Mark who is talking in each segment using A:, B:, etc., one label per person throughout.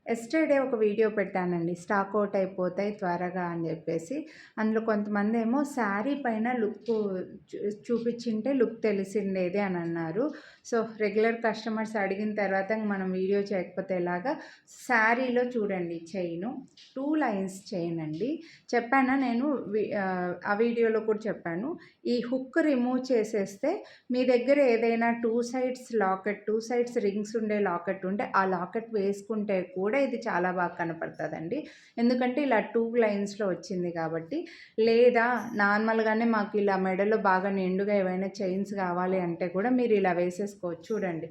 A: Yesterday ఒక video పెట్టానండి. Stock out అయిపోతాయి త్వరగా అని జెప్పేసి. అందులో కొంతమందేమో శారీ పైన లుక్కు చూపిచ్చింటే లుక్ తెలిసిండేది అని అన్నారు. సో, రెగ్యులర్ కస్టమర్స్ అడిగిన తర్వాత మనం వీడియో చేయకపోతే ఎలాగా? శారీలో చూడండి చైను 2 లైన్స్ చైన్ అండి. చెప్పానా నేను ఆ వీడియోలో కూడా చెప్పాను. ఈ హుక్ రిమూవ్ చేసేస్తే మీ దగ్గర ఏదైనా 2 సైడ్స్ లాకెట్, 2 సైడ్స్ రింగ్స్ ఉండే లాకెట్ ఉంటే ఆ లాకెట్ వేసుకుంటే కూడా ఇది చాలా బాగా కనపడుతుందండి. ఎందుకంటే ఇలా 2 లైన్స్‌లో వచ్చింది కాబట్టి. లేదా నార్మల్‌గానే మాకు ఇలా మెడలో బాగా నిండుగా ఏవైనా చైన్స్ కావాలి అంటే కూడా మీరు ఇలా వేసేసుకోవచ్చు. చూడండి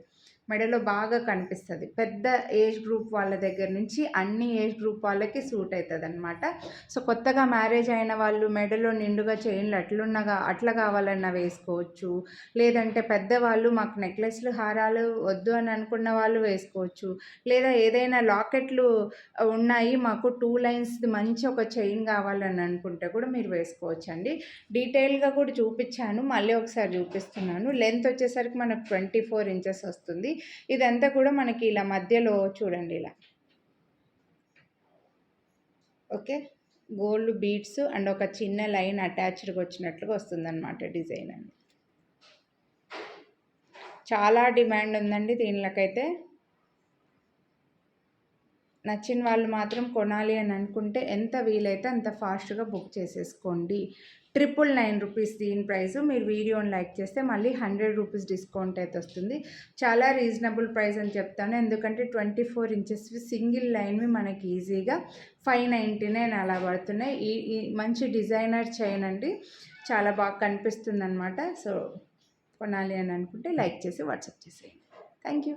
A: మెడలో బాగా కనిపిస్తుంది. పెద్ద ఏజ్ గ్రూప్ వాళ్ళ దగ్గర నుంచి అన్ని ఏజ్ గ్రూప్ వాళ్ళకి సూట్ అవుతుందన్నమాట. సో, కొత్తగా మ్యారేజ్ అయిన వాళ్ళు మెడలో నిండుగా చైన్లు అట్లా కావాలన్నా వేసుకోవచ్చు. లేదంటే పెద్దవాళ్ళు మాకు నెక్లెస్లు హారాలు వద్దు అని అనుకున్న వాళ్ళు వేసుకోవచ్చు. లేదా ఏదైనా లాకెట్లు ఉన్నాయి మాకు 2 లైన్స్‌ది మంచి ఒక చైన్ కావాలని అనుకుంటే కూడా మీరు వేసుకోవచ్చండి. డీటెయిల్‌గా కూడా చూపించాను. మళ్ళీ ఒకసారి చూపిస్తున్నాను. లెంత్ వచ్చేసరికి మనకు 24 ఇంచెస్ వస్తుంది. ఇదంతా కూడా మనకి ఇలా మధ్యలో చూడండి ఇలా. ఓకే. గోల్డ్ బీడ్స్ అండ్ ఒక చిన్న లైన్ అటాచ్డ్‌గా వచ్చినట్లుగా వస్తుందన్నమాట డిజైన్ అండి. చాలా డిమాండ్ ఉందండి దీనిలకైతే. నచ్చిన వాళ్ళు మాత్రం కొనాలి అని అనుకుంటే ఎంత వీలైతే అంత ఫాస్ట్‌గా బుక్ చేసేసుకోండి. 999 రూపీస్ దీని ప్రైస్. మీరు వీడియోని లైక్ చేస్తే మళ్ళీ 100 రూపీస్ డిస్కౌంట్ అయితే వస్తుంది. చాలా రీజనబుల్ ప్రైస్ అని చెప్తాను. ఎందుకంటే 24 ఇంచెస్‌వి సింగిల్ లైన్‌వి మనకి ఈజీగా 599 అలా పడుతున్నాయి. ఈ మంచి డిజైనర్ చైన్ అండి. చాలా బాగా కనిపిస్తుందనమాట. సో, కొనాలి అని అనుకుంటే లైక్ చేసి వాట్సాప్ చేసేయండి. Thank you.